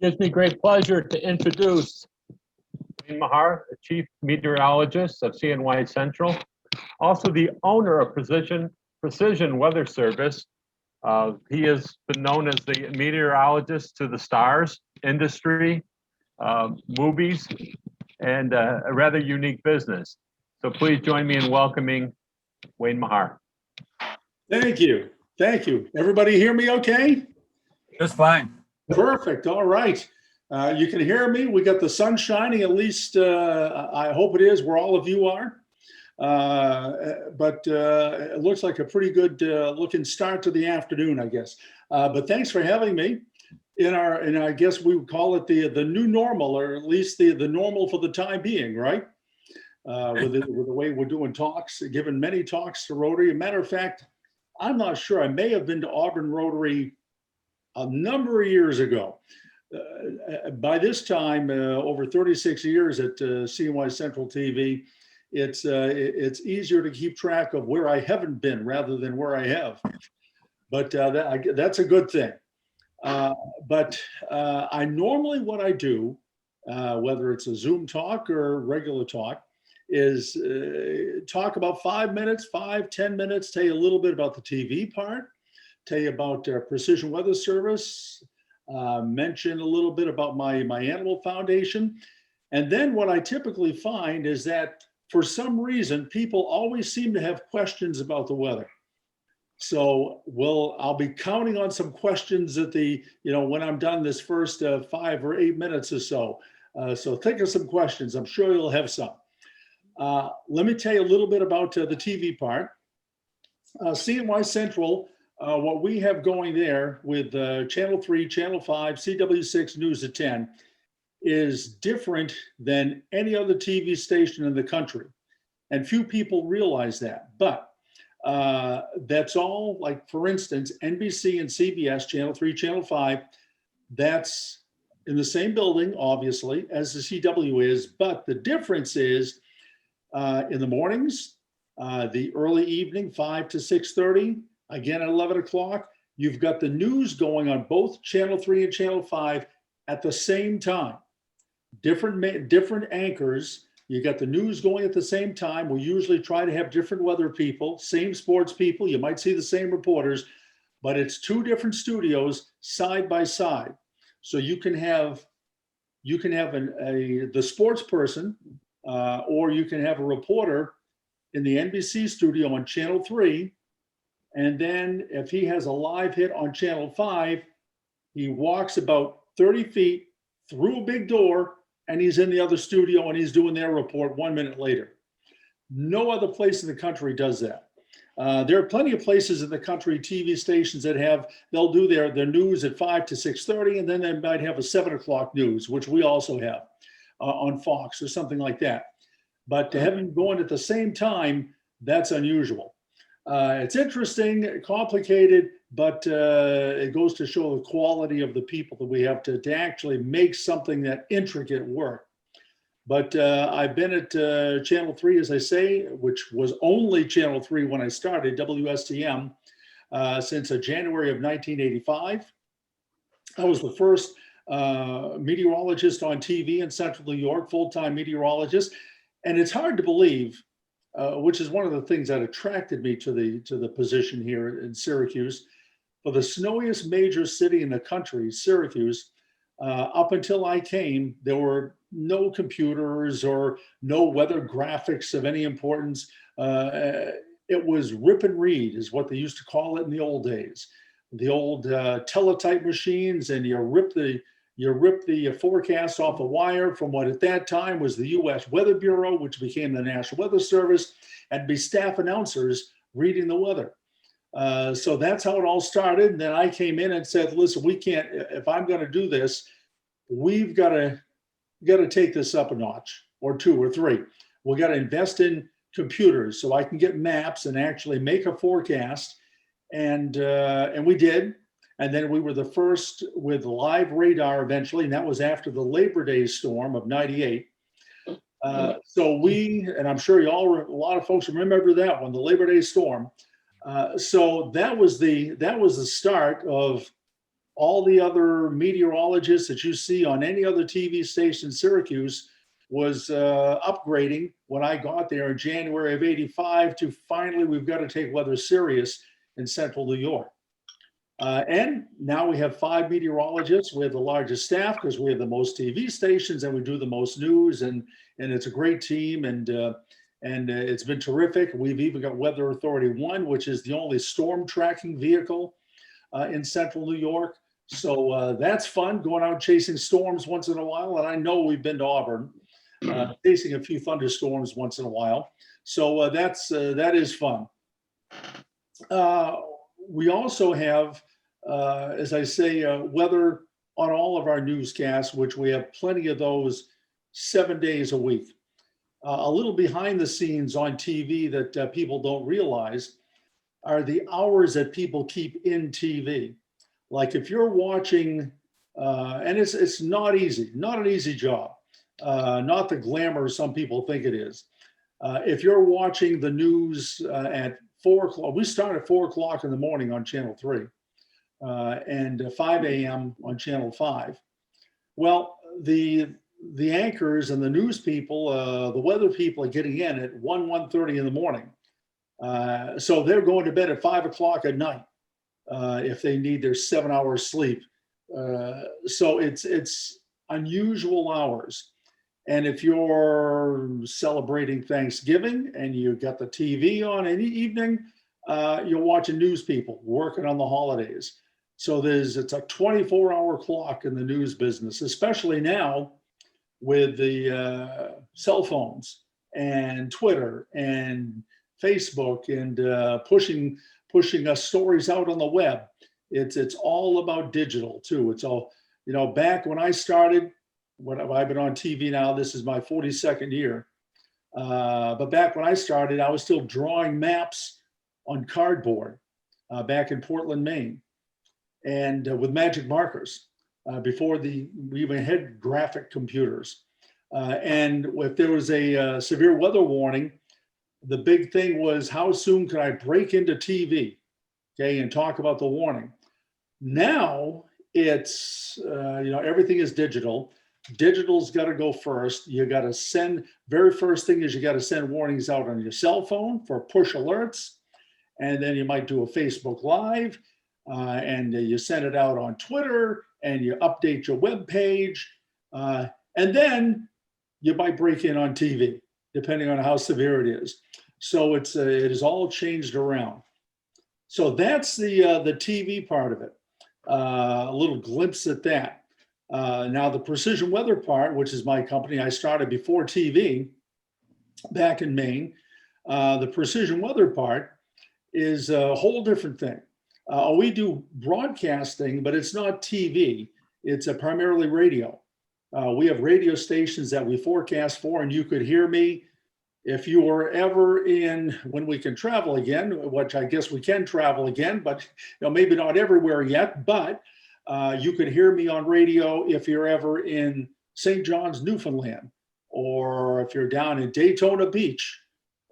Gives me great pleasure to introduce Wayne Mahar, the Chief Meteorologist of CNYCentral, also the owner of Precision Weather Service. He has been known as the meteorologist to the stars industry, movies, and a rather unique business. So please join me in welcoming Wayne Mahar. Thank you. Thank you. Everybody hear me okay? Just fine. Perfect. All right. You can hear me. We got the sun shining, at least I hope it is where all of you are. But it looks like a pretty good looking start to the afternoon, I guess. But thanks for having me in I guess we would call it the new normal, or at least the normal for the time being, right? With the way we're doing talks, given many talks to Rotary. As a matter of fact, I'm not sure. I may have been to Auburn Rotary a number of years ago. By this time, over 36 years at CNYCentral TV, it's easier to keep track of where I haven't been rather than where I have. But that's a good thing. But I normally, what I do, whether it's a Zoom talk or regular talk, is talk about 5 minutes, 10 minutes, tell you a little bit about the TV part, tell you about Precision Weather Service, mention a little bit about my animal foundation. And then what I typically find is that for some reason, people always seem to have questions about the weather. So I'll be counting on some questions at when I'm done this first 5 or 8 minutes or so. So think of some questions. I'm sure you'll have some. Let me tell you a little bit about the TV part. CNYCentral, what we have going there with Channel 3, Channel 5, CW6 News at 10 is different than any other TV station in the country. And few people realize that. But that's all, like, for instance, NBC and CBS, Channel 3, Channel 5, that's in the same building, obviously, as the CW is. But the difference is in the mornings, the early evening, 5 to 6:30, again at 11 o'clock, you've got the news going on both Channel 3 and Channel 5 at the same time. Different anchors. You got the news going at the same time. We usually try to have different weather people, same sports people. You might see the same reporters, but it's two different studios side by side. So you can have the sports person, or you can have a reporter in the NBC studio on Channel 3. And then if he has a live hit on Channel 5, he walks about 30 feet through a big door and he's in the other studio and he's doing their report 1 minute later. No other place in the country does that. There are plenty of places in the country, TV stations they'll do their news at 5 to 6:30, and then they might have a 7 o'clock news, which we also have on Fox or something like that. But to have them going at the same time, that's unusual. It's interesting, complicated, but it goes to show the quality of the people that we have to actually make something that intricate work. But I've been at Channel 3, as I say, which was only Channel 3 when I started, WSTM, since January of 1985. I was the first meteorologist on TV in Central New York, full-time meteorologist. And it's hard to believe, which is one of the things that attracted me to the position here in Syracuse. For the snowiest major city in the country, Syracuse, up until I came, there were no computers or no weather graphics of any importance. It was rip and read is what they used to call it in the old days. The old teletype machines, and you rip the forecast off a wire from what at that time was the U.S. Weather Bureau, which became the National Weather Service, and be staff announcers reading the weather. So that's how it all started. And then I came in and said, listen, we can't, if I'm going to do this, we've got to take this up a notch or 2 or 3. We got to invest in computers so I can get maps and actually make a forecast. And we did. And then we were the first with live radar eventually, and that was after the Labor Day storm of '98. So and I'm sure a lot of folks remember that one, the Labor Day storm. So that was the start of all the other meteorologists that you see on any other TV station in Syracuse was upgrading when I got there in January of '85 to finally, we've got to take weather serious in central New York. And now we have 5 meteorologists. We have the largest staff because we have the most TV stations and we do the most news, and it's a great team, and it's been terrific. We've even got Weather Authority 1, which is the only storm tracking vehicle in central New York. So that's fun, going out chasing storms once in a while. And I know we've been to Auburn, chasing a few thunderstorms once in a while. So that is fun. We also have, as I say, weather on all of our newscasts, which we have plenty of those 7 days a week. A little behind the scenes on TV that people don't realize are the hours that people keep in TV. Like if you're watching, and it's not easy, not an easy job, not the glamour some people think it is. If you're watching the news at 4 o'clock, we start at 4 o'clock in the morning on Channel 3 and 5 a.m. on Channel 5. Well, the anchors and the news people, the weather people are getting in at 1:30 in the morning. So they're going to bed at 5 o'clock at night if they need their 7 hours sleep. So it's unusual hours. And if you're celebrating Thanksgiving and you've got the TV on any evening, you're watching news people working on the holidays. So it's a 24-hour clock in the news business, especially now with the cell phones and Twitter and Facebook and pushing us stories out on the web. It's all about digital too. It's all, back when I started, I've been on TV now, this is my 42nd year. But back when I started, I was still drawing maps on cardboard back in Portland, Maine, and with magic markers before we even had graphic computers. And if there was a severe weather warning, the big thing was how soon could I break into TV, okay, and talk about the warning. Now it's, everything is digital. Digital's got to go first. You got to send, very first thing is you got to send warnings out on your cell phone for push alerts. And then you might do a Facebook Live and you send it out on Twitter and you update your web page. And then you might break in on TV, depending on how severe it is. So it is all changed around. So that's the TV part of it. A little glimpse at that. Now the precision weather part, which is my company, I started before TV back in Maine. The precision weather part is a whole different thing. We do broadcasting, but it's not TV. It's primarily radio. We have radio stations that we forecast for, and you could hear me if you were ever in, when we can travel again, which I guess we can travel again, but maybe not everywhere yet, but you could hear me on radio if you're ever in St. John's, Newfoundland, or if you're down in Daytona Beach,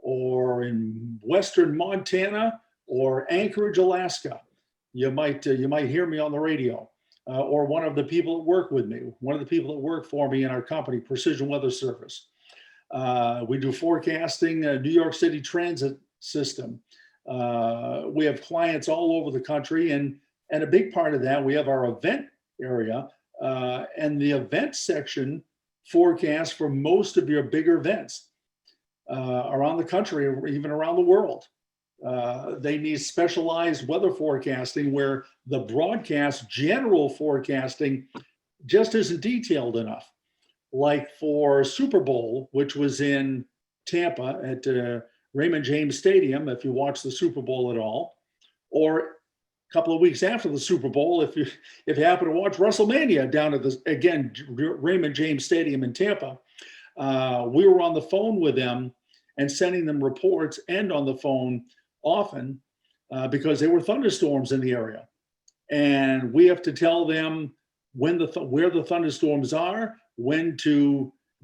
or in Western Montana, or Anchorage, Alaska. You might hear me on the radio, or one of the people that work with me, one of the people that work for me in our company, Precision Weather Service. We do forecasting, New York City transit system. We have clients all over the country, and a big part of that, we have our event area, and the event section forecasts for most of your bigger events around the country, or even around the world. They need specialized weather forecasting where the broadcast general forecasting just isn't detailed enough. Like for Super Bowl, which was in Tampa at Raymond James Stadium, if you watch the Super Bowl at all, or a couple of weeks after the Super Bowl, if you happen to watch WrestleMania down at Raymond James Stadium in Tampa, we were on the phone with them and sending them reports, and on the phone often because there were thunderstorms in the area, and we have to tell them where the thunderstorms are.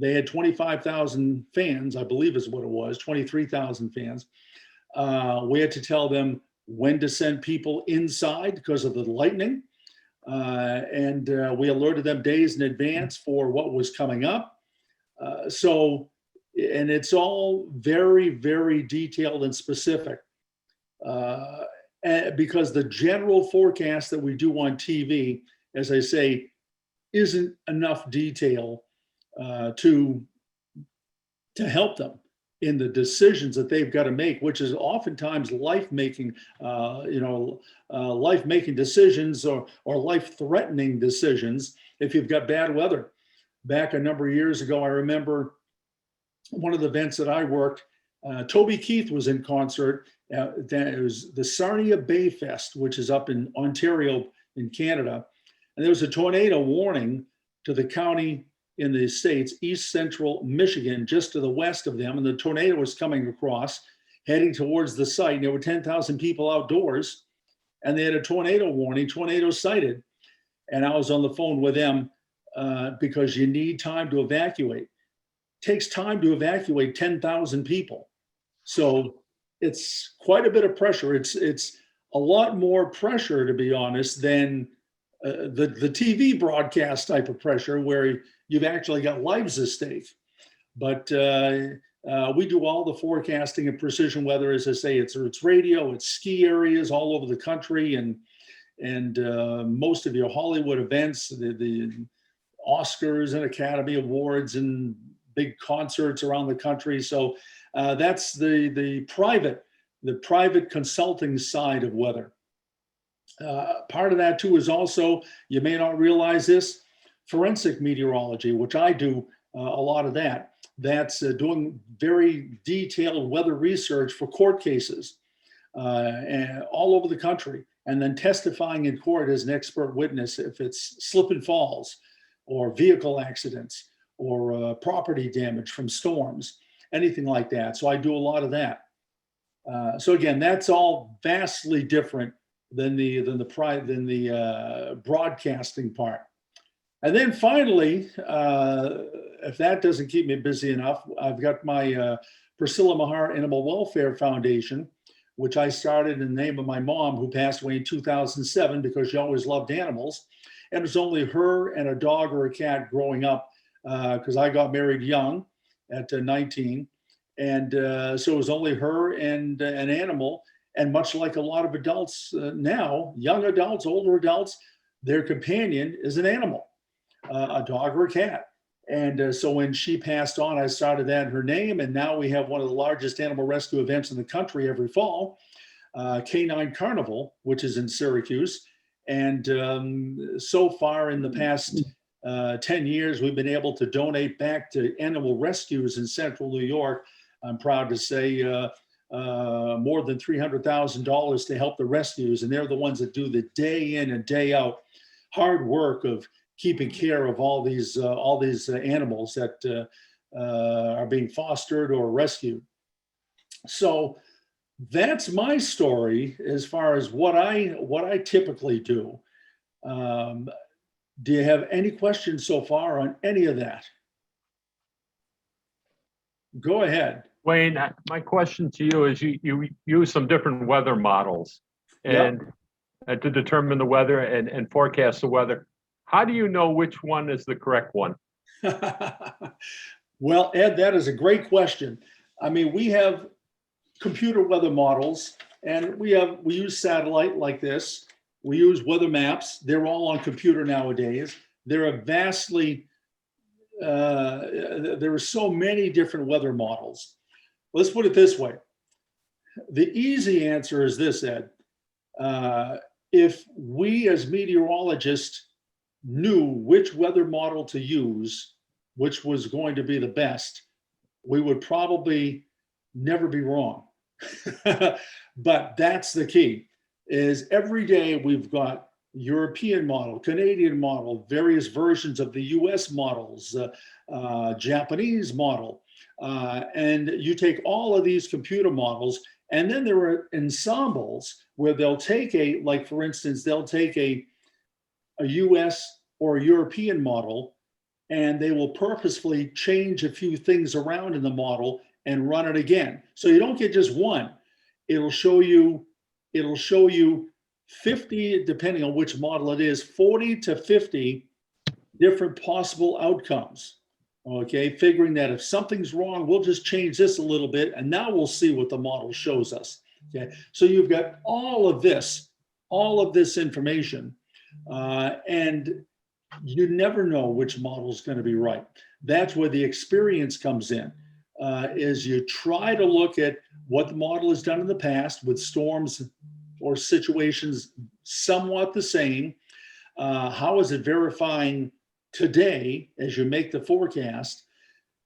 They had 25,000 fans, I believe is what it was, 23,000 fans. We had to tell them when to send people inside because of the lightning. and we alerted them days in advance for what was coming up. And it's all very, very detailed and specific. Because the general forecast that we do on TV, as I say, isn't enough detail to help them in the decisions that they've got to make, which is oftentimes life-making, life-making decisions or life-threatening decisions if you've got bad weather. Back a number of years ago, I remember one of the events that I worked, Toby Keith was in concert. It was the Sarnia Bay Fest, which is up in Ontario in Canada. And there was a tornado warning to the county in the States, East Central Michigan, just to the west of them. And the tornado was coming across, heading towards the site. And there were 10,000 people outdoors, and they had a tornado warning, tornado sighted. And I was on the phone with them because you need time to evacuate. It takes time to evacuate 10,000 people. So it's quite a bit of pressure. It's a lot more pressure, to be honest, than the TV broadcast type of pressure where you've actually got lives at stake. But we do all the forecasting and precision weather. As I say, it's radio, it's ski areas all over the country, and most of your Hollywood events, the Oscars and Academy Awards and big concerts around the country. So that's the private consulting side of weather. Part of that too is also, you may not realize this, forensic meteorology, which I do a lot of that. That's doing very detailed weather research for court cases and all over the country, and then testifying in court as an expert witness if it's slip and falls or vehicle accidents or property damage from storms, anything like that. So I do a lot of that. So again, that's all vastly different than the broadcasting part. And then finally, if that doesn't keep me busy enough, I've got my Priscilla Maher Animal Welfare Foundation, which I started in the name of my mom, who passed away in 2007 because she always loved animals. And it was only her and a dog or a cat growing up, because I got married young at 19. And so it was only her and an animal. And much like a lot of adults now, young adults, older adults, their companion is an animal, a dog or a cat. And so when she passed on, I started that in her name. And now we have one of the largest animal rescue events in the country every fall, Canine Carnival, which is in Syracuse. And so far in the past 10 years, we've been able to donate back to animal rescues in central New York. I'm proud to say more than $300,000 to help the rescues. And they're the ones that do the day in and day out hard work of keeping care of all these animals that are being fostered or rescued. So that's my story as far as what I typically do. Do you have any questions so far on any of that? Go ahead. Wayne, my question to you is you use some different weather models and to determine the weather and forecast the weather. How do you know which one is the correct one? Well, Ed, that is a great question. I mean, we have computer weather models, and we use satellite like this. We use weather maps. They're all on computer nowadays. There are there are so many different weather models. Let's put it this way. The easy answer is this, Ed. If we as meteorologists knew which weather model to use, which was going to be the best, we would probably never be wrong. But that's the key, is every day we've got European model, Canadian model, various versions of the US models, Japanese model. And you take all of these computer models, and then there are ensembles where they'll take like for instance, they'll take a US or a European model, and they will purposefully change a few things around in the model and run it again. So you don't get just one. It'll show you 50, depending on which model it is, 40 to 50 different possible outcomes. Okay, figuring that if something's wrong, we'll just change this a little bit, and now we'll see what the model shows us. Okay, so you've got all of this information, and you never know which model is going to be right. That's where the experience comes in, is you try to look at what the model has done in the past with storms or situations somewhat the same. How is it verifying today as you make the forecast?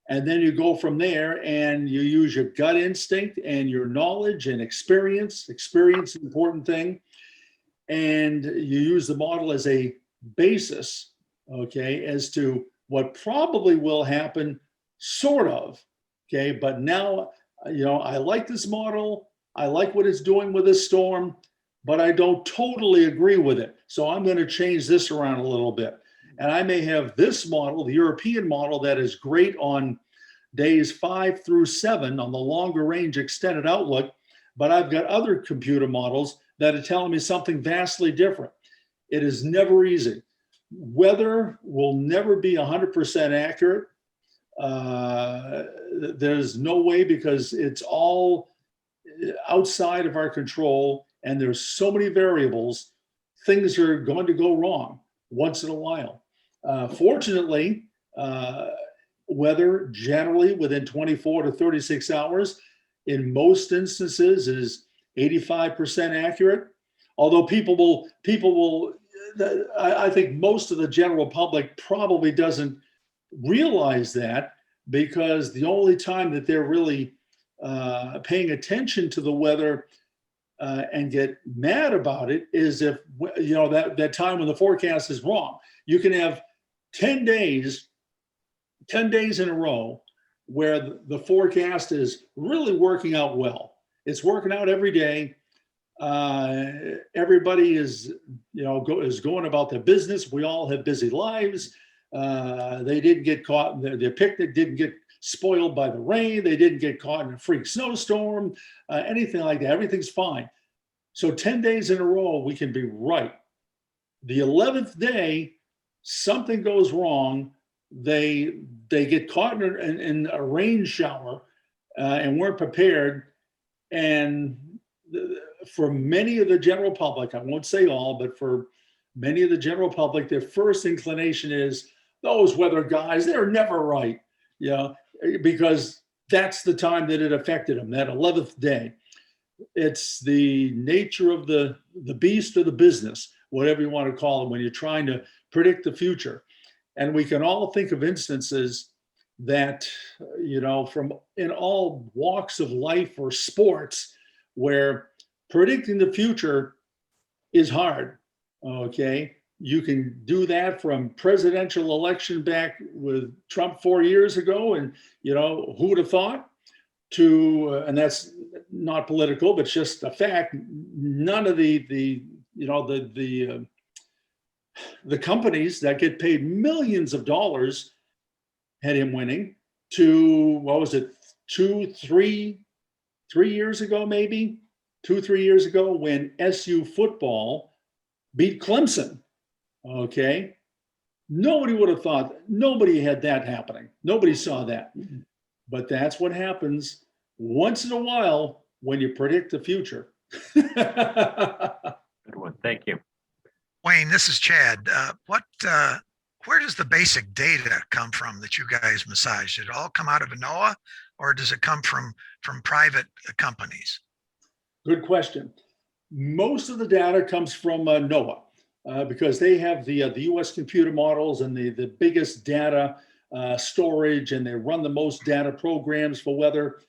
And then you go from there and you use your gut instinct and your knowledge and experience. Experience is an important thing. And you use the model as a basis, okay, as to what probably will happen, sort of, okay? But now, I like this model. I like what it's doing with this storm, but I don't totally agree with it. So I'm going to change this around a little bit. And I may have this model, the European model, that is great on days 5 through 7 on the longer range extended outlook, but I've got other computer models that are telling me something vastly different. It is never easy. Weather will never be 100% accurate. There's no way, because it's all outside of our control, and there's so many variables. Things are going to go wrong once in a while. Fortunately, weather generally within 24 to 36 hours, in most instances, is 85% accurate. Although people will, I think most of the general public probably doesn't realize that, because the only time that they're really paying attention to the weather and get mad about it is if, that time when the forecast is wrong. You can have 10 days in a row where the forecast is really working out well. It's working out every day. Everybody is going about their business. We all have busy lives. They didn't get caught. Their picnic didn't get spoiled by the rain. They didn't get caught in a freak snowstorm, anything like that. Everything's fine. So 10 days in a row, we can be right. The 11th day, something goes wrong. They get caught in a rain shower and weren't prepared. And for many of the general public, I won't say all, but for many of the general public, their first inclination is, those weather guys, they're never right, because that's the time that it affected them, that 11th day. It's the nature of the beast or the business, whatever you want to call it, when you're trying to predict the future. And we can all think of instances that, from in all walks of life or sports, where predicting the future is hard, okay? You can do that from presidential election back with Trump 4 years ago, and, who would have thought, to, and that's not political, but just a fact, none of the companies that get paid millions of dollars had him winning, to, what was it, 3 years ago, maybe 2-3 years ago, when SU football beat Clemson. Okay. Nobody would have thought, nobody had that happening. Nobody saw that. But that's what happens once in a while when you predict the future. Good one. Thank you. Wayne, this is Chad. Where does the basic data come from that you guys massage? Did it all come out of NOAA, or does it come from private companies? Good question. Most of the data comes from NOAA, because they have the US computer models and the biggest data storage, and they run the most data programs for weather.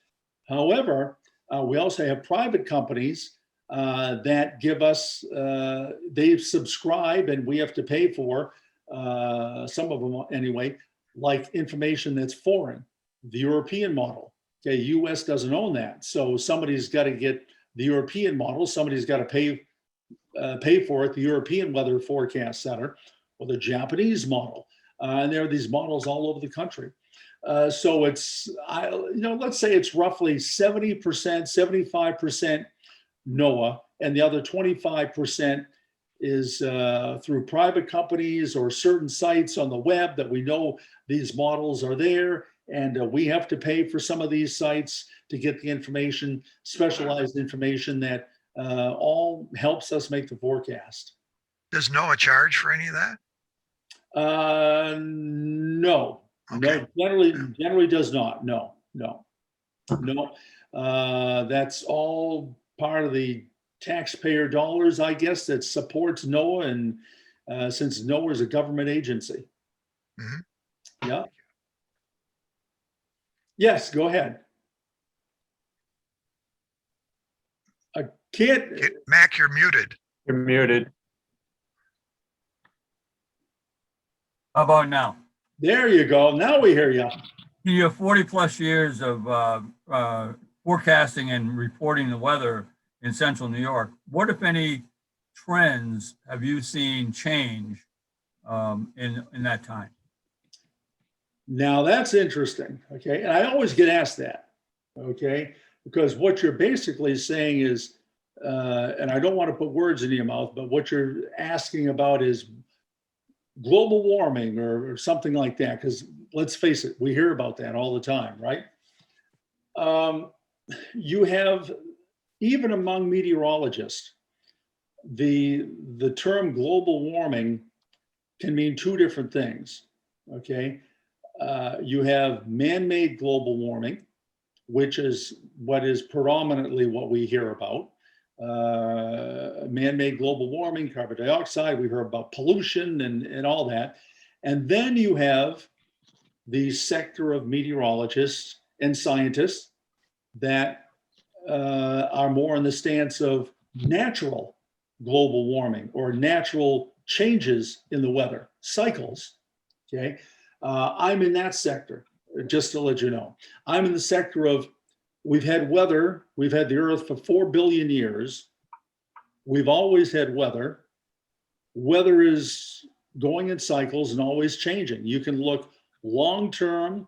However, we also have private companies that give us, they subscribe and we have to pay for, some of them anyway, like information that's foreign, the European model. Okay, US doesn't own that. So somebody's got to get the European model, somebody's got to pay for it, the European Weather Forecast Center, or the Japanese model. And there are these models all over the country. So it's, let's say it's roughly 70%, 75% NOAA, and the other 25% is through private companies or certain sites on the web that we know these models are there, and we have to pay for some of these sites to get the information, specialized information that all helps us make the forecast. Does NOAA charge for any of that? No, Okay. no, generally does not. No. That's all part of the taxpayer dollars, I guess, that supports NOAA, and since NOAA is a government agency. Mhm. Yeah. Yes, go ahead. I can't. Okay, Mac, you're muted. You're muted. How about now? There you go. Now we hear you. You have 40 plus years of forecasting and reporting the weather in central New York. What, if any, trends have you seen change in that time? Now that's interesting. Okay. And I always get asked that. Okay. Because what you're basically saying is, and I don't want to put words in your mouth, but what you're asking about is global warming or something like that. Because let's face it, we hear about that all the time, right? You have, even among meteorologists, the term global warming can mean two different things. Okay. You have man-made global warming, which is what is predominantly what we hear about. Man-made global warming, carbon dioxide, we hear about pollution and all that. And then you have the sector of meteorologists and scientists that are more in the stance of natural global warming or natural changes in the weather cycles. Okay. I'm in that sector, just to let you know. I'm in the sector of, we've had weather, we've had the earth for 4 billion years. We've always had weather. Weather is going in cycles and always changing. You can look long-term,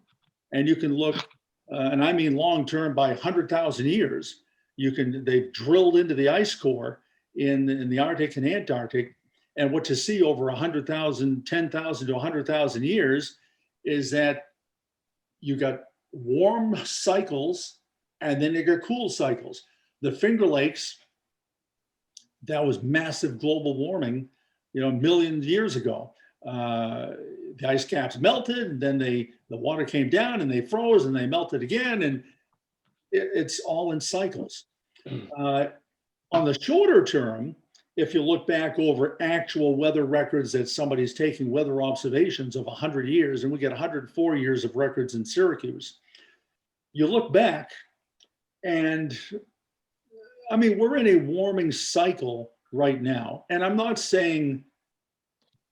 and you can look, and I mean long-term by 100,000 years. They've drilled into the ice core in the Arctic and Antarctic, and what to see over 100,000, 10,000 to 100,000 years is that you got warm cycles and then you got cool cycles. The Finger Lakes, that was massive global warming, millions of years ago. The ice caps melted, and then the water came down and they froze and they melted again, and it's all in cycles. On the shorter term, if you look back over actual weather records that somebody's taking weather observations of 100 years, and we get 104 years of records in Syracuse, you look back and, I mean, we're in a warming cycle right now. And I'm not saying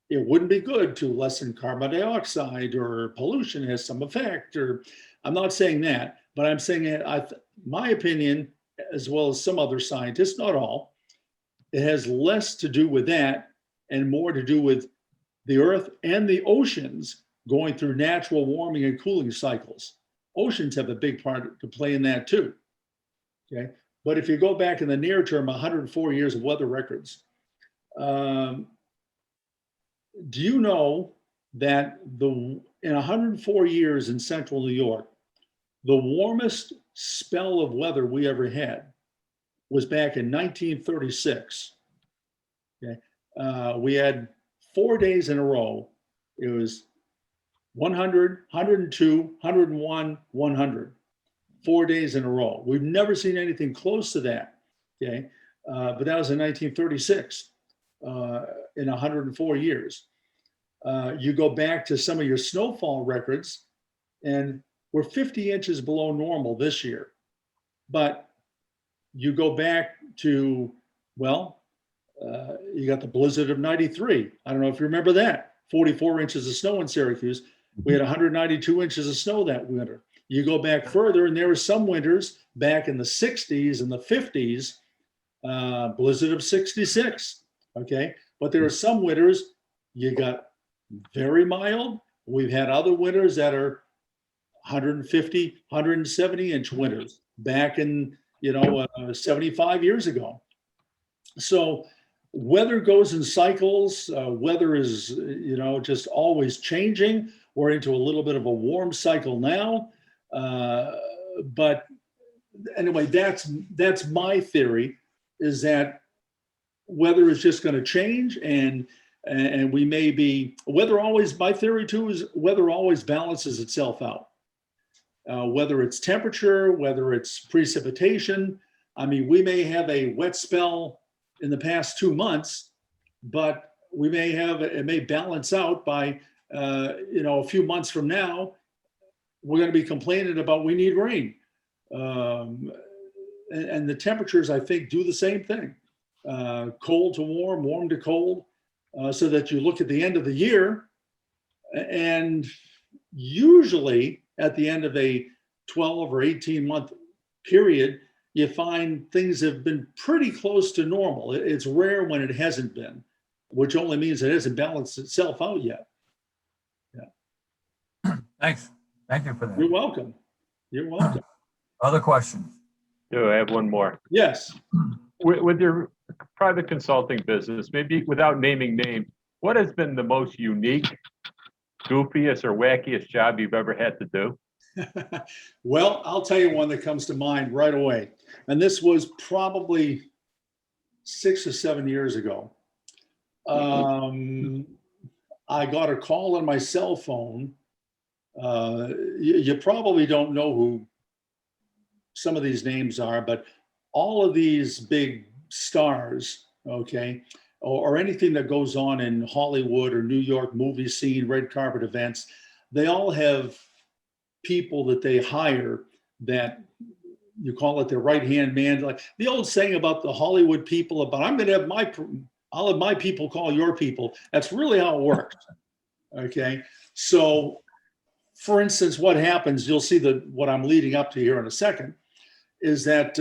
it wouldn't be good to lessen carbon dioxide or pollution has some effect, or I'm not saying that, but I'm saying that my opinion, as well as some other scientists, not all, it has less to do with that and more to do with the earth and the oceans going through natural warming and cooling cycles. Oceans have a big part to play in that too. Okay. But if you go back in the near term, 104 years of weather records, do you know that in 104 years in central New York, the warmest spell of weather we ever had was back in 1936. Okay. We had 4 days in a row. It was 100, 102, 101, 100. 4 days in a row. We've never seen anything close to that. Okay. But that was in 1936, in 104 years. You go back to some of your snowfall records, and we're 50 inches below normal this year. But you go back to, you got the blizzard of 93. I don't know if you remember that. 44 inches of snow in Syracuse. We had 192 inches of snow that winter. You go back further, and there were some winters back in the 60s and the 50s, blizzard of 66. Okay. But there are some winters you got very mild. We've had other winters that are 150, 170 inch winters back in, 75 years ago. So weather goes in cycles. Weather is, just always changing. We're into a little bit of a warm cycle now. But anyway, that's my theory, is that weather is just going to change, and we may be, weather always, my theory too is weather always balances itself out. Whether it's temperature, whether it's precipitation. I mean, we may have a wet spell in the past 2 months, but it may balance out by, a few months from now, we're going to be complaining about we need rain. And the temperatures, I think, do the same thing. Cold to warm, warm to cold, so that you look at the end of the year, and usually at the end of a 12 or 18 month period, you find things have been pretty close to normal. It's rare when it hasn't been, which only means it hasn't balanced itself out yet. Yeah. Thanks. Thank you for that. You're welcome. You're welcome. Other questions? I have one more. Yes. With your private consulting business, maybe without naming names, what has been the most unique, goofiest, or wackiest job you've ever had to do? Well, I'll tell you one that comes to mind right away. And this was probably 6 or 7 years ago. I got a call on my cell phone. You probably don't know who some of these names are, but all of these big stars, okay, or anything that goes on in Hollywood or New York movie scene, red carpet events, they all have people that they hire that you call it their right-hand man. Like the old saying about the Hollywood people about, I'll have my people call your people. That's really how it works. Okay. So for instance, what happens, you'll see what I'm leading up to here in a second, is that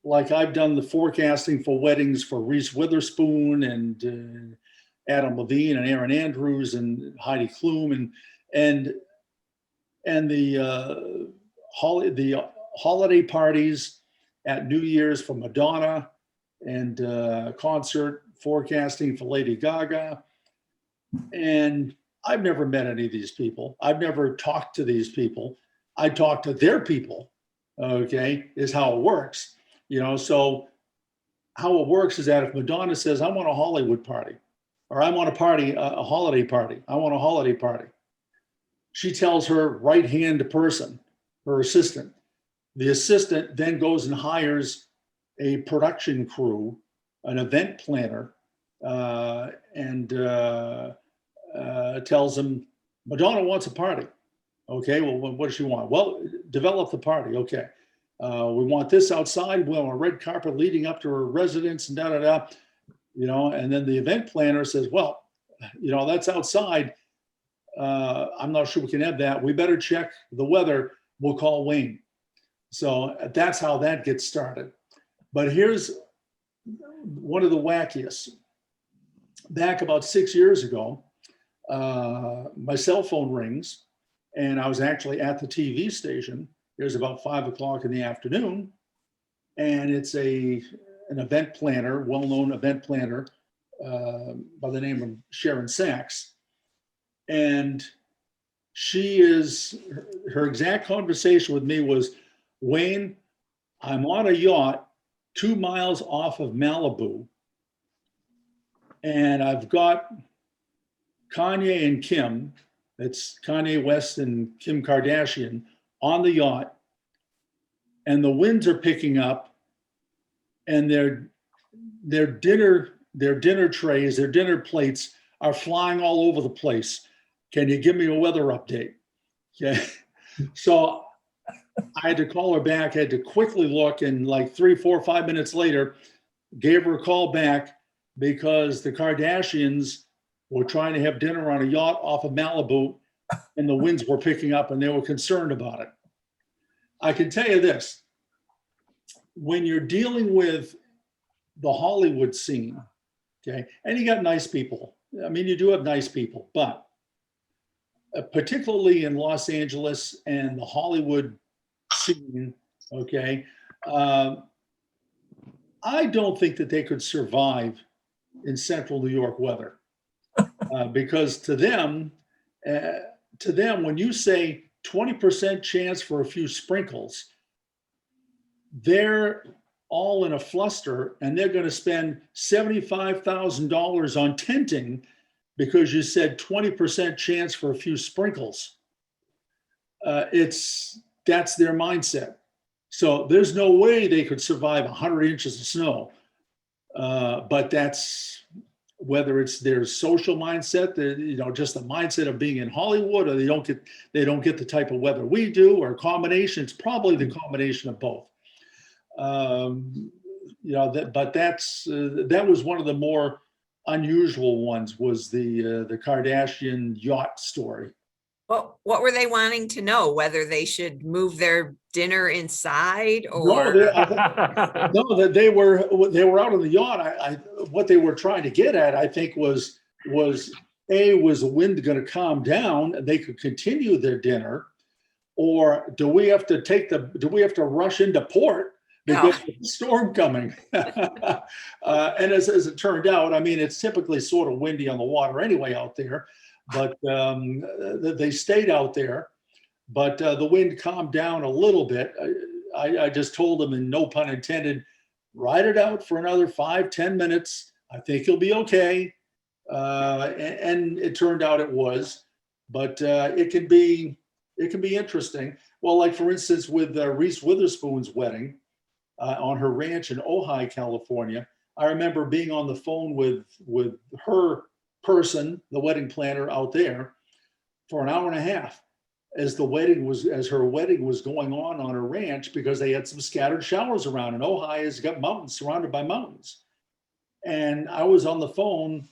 like I've done the forecasting for weddings for Reese Witherspoon and Adam Levine and Aaron Andrews and Heidi Klum and the holiday parties at New Year's for Madonna and concert forecasting for Lady Gaga. And I've never met any of these people. I've never talked to these people. I talk to their people, okay, is how it works. So how it works is that if Madonna says, I want a Hollywood party, or I want a party, a holiday party, I want a holiday party, she tells her right-hand person, her assistant. The assistant then goes and hires a production crew, an event planner, and tells them, Madonna wants a party. Okay, well, what does she want? Well, develop the party. Okay. We want this outside. We want a red carpet leading up to her residence and da-da-da. And then the event planner says, well, that's outside. I'm not sure we can have that. We better check the weather. We'll call Wayne. So that's how that gets started. But here's one of the wackiest. Back about 6 years ago, my cell phone rings, and I was actually at the TV station. It was about 5 o'clock in the afternoon, and it's an event planner, well-known event planner by the name of Sharon Sachs. And her exact conversation with me was, Wayne, I'm on a yacht 2 miles off of Malibu, and I've got Kanye and Kim, that's Kanye West and Kim Kardashian, on the yacht, and the winds are picking up, and their dinner trays, their dinner plates are flying all over the place. Can you give me a weather update? Okay. So I had to call her back. I had to quickly look, and like 3, 4, 5 minutes later, gave her a call back because the Kardashians were trying to have dinner on a yacht off of Malibu, and the winds were picking up, and they were concerned about it. I can tell you this, when you're dealing with the Hollywood scene, okay, and you got nice people. I mean, you do have nice people, but particularly in Los Angeles and the Hollywood scene, okay, I don't think that they could survive in central New York weather. Because to them, when you say 20% chance for a few sprinkles, they're all in a fluster and they're going to spend $75,000 on tenting because you said 20% chance for a few sprinkles. That's their mindset. So there's no way they could survive 100 inches of snow. But that's whether it's their social mindset, just the mindset of being in Hollywood, or they don't get the type of weather we do, or a combination. It's probably the combination of both. That was one of the more unusual ones, was the Kardashian yacht story. Well, what were they wanting to know? Whether they should move their dinner inside, or No, they were out on the yacht. What they were trying to get at, I think, was the wind going to calm down and they could continue their dinner, or do we have to rush into port because of the storm coming? And as it turned out, I mean, it's typically sort of windy on the water anyway out there, but they stayed out there. But the wind calmed down a little bit. I just told them, and no pun intended, ride it out for another 5-10 minutes. I think you'll be okay. And it turned out it was, but it can be interesting. Well, like for instance, with Reese Witherspoon's wedding on her ranch in Ojai, California, I remember being on the phone with her person, the wedding planner out there, for an hour and a half as her wedding was going on her ranch, because they had some scattered showers around, and Ojai has got mountains, surrounded by mountains. And I was on the phone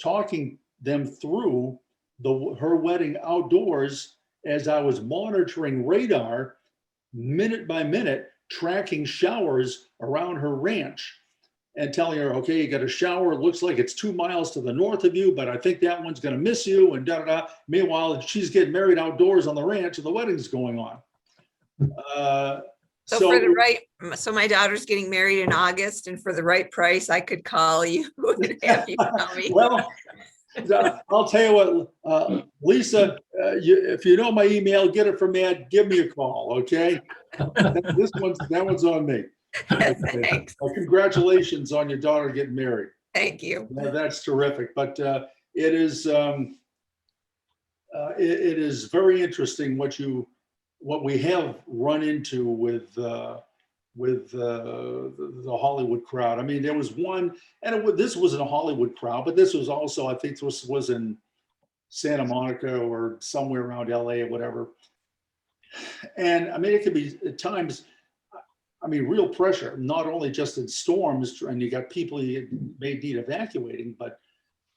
talking them through her wedding outdoors as I was monitoring radar minute by minute, tracking showers around her ranch and telling her, okay, you got a shower. It looks like it's 2 miles to the north of you, but I think that one's going to miss you, and da-da-da. Meanwhile, she's getting married outdoors on the ranch and the wedding's going on. So my daughter's getting married in August, and for the right price, I could call you and have you tell me. Well, I'll tell you what, Lisa, if you know my email, get it from Ed, give me a call, okay? That one's on me. Thanks. Well, congratulations on your daughter getting married. Thank you. That's terrific. But it is very interesting what we have run into with the Hollywood crowd. I mean, there was one, and this wasn't a Hollywood crowd, but this was also, I think this was in Santa Monica or somewhere around LA or whatever. And I mean, it could be at times, I mean, real pressure, not only just in storms, and you got people you may need evacuating, but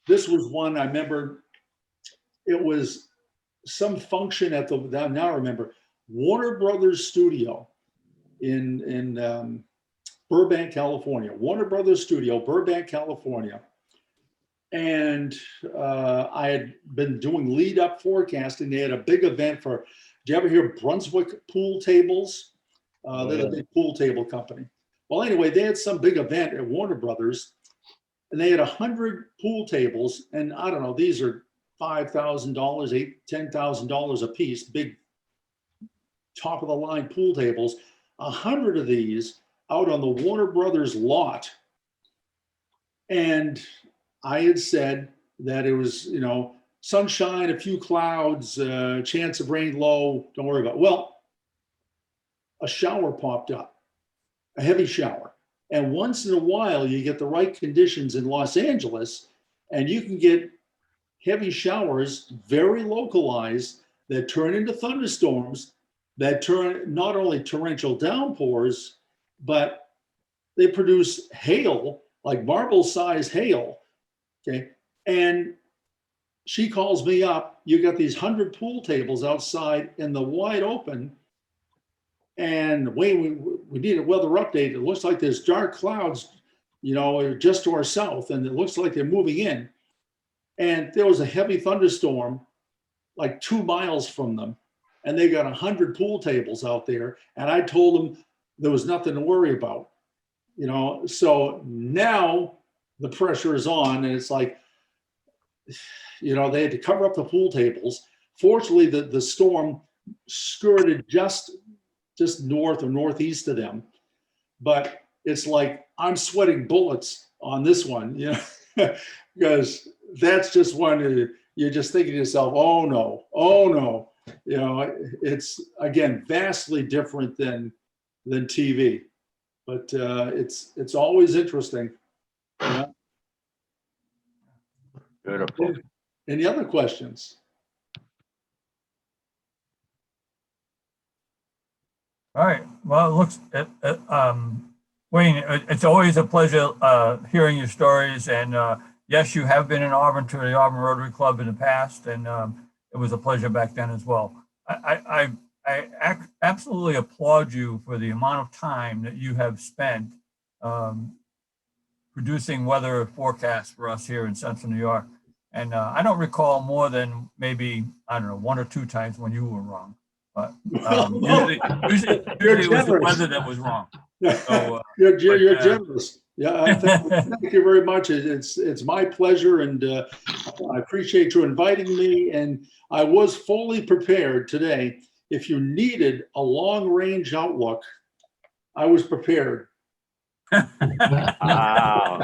this was one I remember. It was some function at now I remember, Warner Brothers studio in Burbank, California. Warner Brothers studio, Burbank, California. And I had been doing lead up forecasting. They had a big event for, did you ever hear Brunswick Pool Tables? They're a big pool table company. Well, anyway, they had some big event at Warner Brothers, and they had 100 pool tables. And I don't know, these are $5,000, $10,000 a piece, big top of the line pool tables. 100 of these out on the Warner Brothers lot. And I had said that it was, sunshine, a few clouds, chance of rain low, don't worry about it. Well, a shower popped up, a heavy shower. And once in a while, you get the right conditions in Los Angeles, and you can get heavy showers, very localized, that turn into thunderstorms, that turn not only torrential downpours, but they produce hail, like marble-sized hail, okay? And she calls me up, you got these 100 pool tables outside in the wide open, and Wayne, we need a weather update. It looks like there's dark clouds, just to our south, and it looks like they're moving in. And there was a heavy thunderstorm, like 2 miles from them, and they got 100 pool tables out there. And I told them there was nothing to worry about, So now the pressure is on, and it's like, you know, they had to cover up the pool tables. Fortunately, the storm skirted just north or northeast of them, but it's like I'm sweating bullets on this one, you know, because that's just one you're just thinking to yourself, oh no, you know, it's again vastly different than TV, but it's always interesting. You know? Beautiful. Any other questions? All right. Well, it looks, Wayne, it's always a pleasure hearing your stories. And yes, you have been in Auburn to the Auburn Rotary Club in the past, and it was a pleasure back then as well. I absolutely applaud you for the amount of time that you have spent producing weather forecasts for us here in Central New York. And I don't recall more than maybe, I don't know, 1 or 2 times when you were wrong. But usually it was the weather that was wrong. So, you're generous. Yeah, thank you very much. It's my pleasure, and I appreciate you inviting me. And I was fully prepared today. If you needed a long-range outlook, I was prepared. Wow.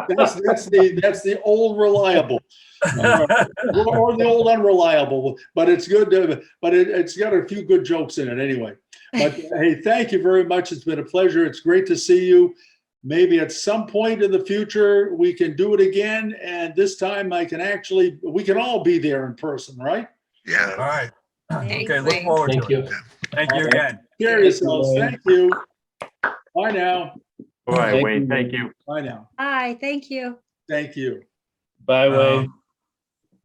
That's the old reliable, or the old unreliable. But it's good to. But it's got a few good jokes in it anyway. But hey, thank you very much. It's been a pleasure. It's great to see you. Maybe at some point in the future we can do it again, and this time we can all be there in person, right? Yeah. all right. Thanks, Okay, look Wayne. forward Thank to it. you. Thank you again. Care yourselves. Thank you. Bye now. All right, Thank Wayne, you. thank you. Bye now. Bye, thank you. Thank you. Bye, Wayne.